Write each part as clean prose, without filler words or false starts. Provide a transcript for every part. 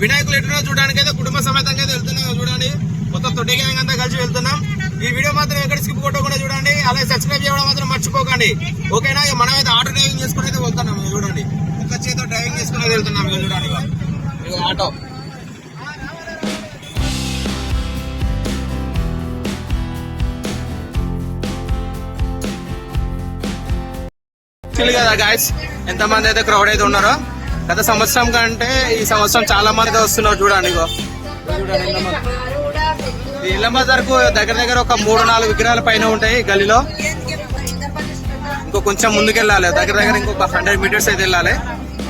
వినాయకులు ఎట్లా చూడడానికి అయితే కుటుంబ సమేతంగా అయితే వెళ్తున్నాం. చూడండి మొత్తం తొట్టి గ్యాంగ్ అంతా కలిసి వెళ్తున్నాం. ఈ వీడియో మాత్రం ఎక్కడ స్కిప్ కొట్టకుండా చూడండి. అలాగే సబ్స్క్రైబ్ చేయడం మాత్రం మర్చిపోకండి. ఓకేనా? మనమైతే ఆటో డ్రైవింగ్ చేసుకుని అయితే వెళ్తున్నాం. చూడండి ఒక్క చేతితో డ్రైవింగ్ చేసుకుని వెళ్తున్నాం. చూడండి ఆటో కదా గాయస్, ఎంత మంది అయితే క్రౌడ్ అయితే ఉన్నారో. గత సంవత్సరం కంటే ఈ సంవత్సరం చాలా మంది అయితే వస్తున్నారు. చూడండి ఇళ్ళ బజార్కు దగ్గర దగ్గర ఒక 3-4 విగ్రహాల పైన ఉంటాయి గల్లీలో. ఇంకో కొంచెం ముందుకెళ్ళాలి, దగ్గర దగ్గర ఇంకొక 100 మీటర్స్ అయితే వెళ్ళాలి.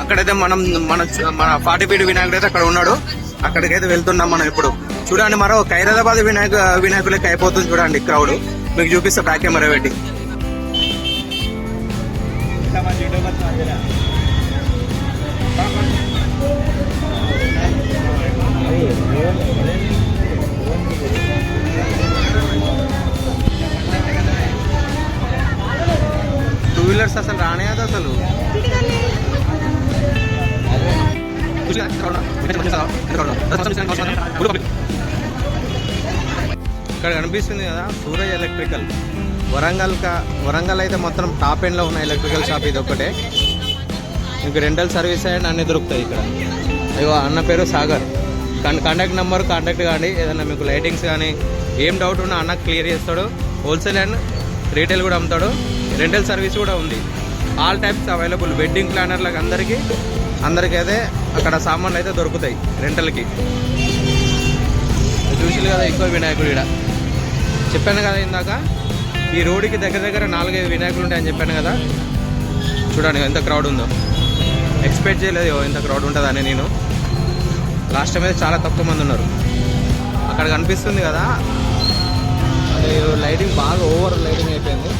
అక్కడైతే మన 40 ఫీట్ వినాయకుడు అయితే అక్కడ ఉన్నాడు. అక్కడికైతే వెళ్తున్నాం మనం ఇప్పుడు. చూడండి మరో ఖైరతాబాద్ వినాయకులకి అయిపోతుంది. చూడండి క్రౌడ్ మీకు చూపిస్తా బ్యాక్ కెమెరా పెట్టి. టూ వీలర్స్ అసలు రానే అసలు. ఇక్కడ కనిపిస్తుంది కదా సూరజ్ ఎలక్ట్రికల్. వరంగల్ అయితే మొత్తం టాప్ ఎండ్ లో ఉన్న ఎలక్ట్రికల్ షాప్ ఇది ఒకటే. మీకు రెంటల్ సర్వీస్ అండ్ అన్ని దొరుకుతాయి ఇక్కడ. అయ్యో అన్న పేరు సాగర్. కాంటాక్ట్ నెంబర్ కాంటాక్ట్ కానీ ఏదైనా మీకు లైటింగ్స్ కానీ ఏం డౌట్ ఉన్నా అన్న క్లియర్ చేస్తాడు. హోల్సేల్ అండ్ రీటైల్ కూడా అమ్ముతాడు. రెంటల్ సర్వీస్ కూడా ఉంది. All types available. వెడ్డింగ్ ప్లానర్లకు అందరికైతే అక్కడ సామాన్లు అయితే దొరుకుతాయి రెంటల్కి. చూసి కదా ఎక్కువ వినాయకుడు ఇక్కడ. చెప్పాను కదా ఇందాక, ఈ రోడ్డుకి దగ్గర దగ్గర 4-5 వినాయకులు ఉంటాయని చెప్పాను కదా. చూడండి ఎంత క్రౌడ్ ఉందో. ఎక్స్పెక్ట్ చేయలేదు ఎంత క్రౌడ్ ఉంటుందని నేను. లాస్ట్ టైం అయితే చాలా తక్కువ మంది ఉన్నారు. అక్కడ కనిపిస్తుంది కదా, అది లైటింగ్ బాగా ఓవర్ లైటింగ్ అయిపోయింది.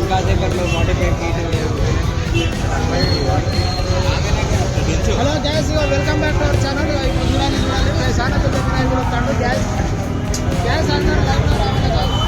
ఇంకా సేపట్లో hello gas, welcome back to our channel. ఇప్పుడు చూడండి ఛానల్ వినాయకుడు వస్తాడు. గ్యాస్ అందరూ లైవ్లో రావాలి కాదు.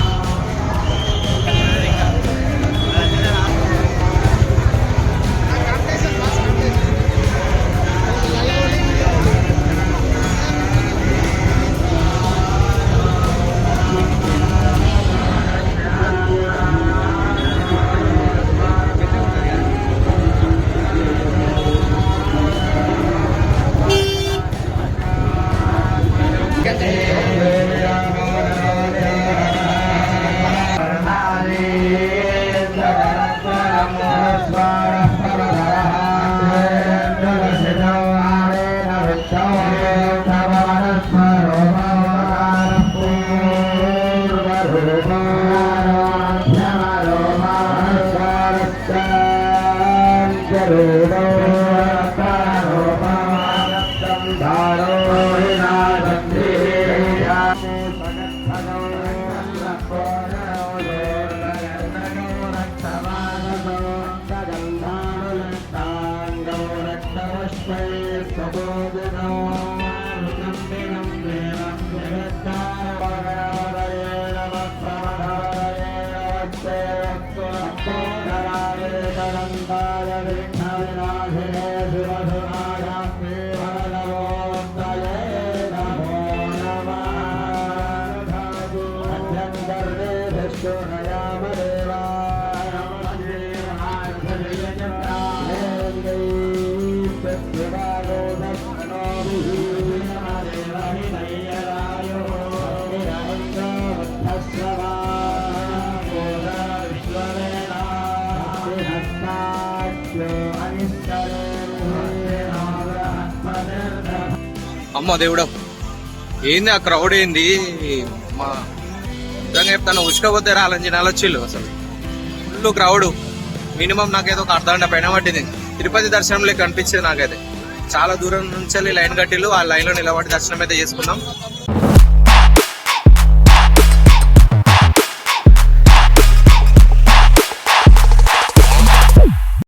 అమ్మ దేవుడా, ఏంది ఆ క్రౌడ్ ఏంది? మా నిజంగా చెప్తాను, ఉసుకపోతే రాలని జనాలు వచ్చిళ్ళు. అసలు ఫుల్ క్రౌడ్. మినిమం నాకైతే ఒక అర్ధగంట పైన పట్టింది. తిరుపతి దర్శనం లెక్క అనిపించింది నాకైతే. చాలా దూరం నుంచి లైన్ కట్టిళ్ళు. ఆ లైన్ లో నిలబడి దర్శనం అయితే చేసుకున్నాం.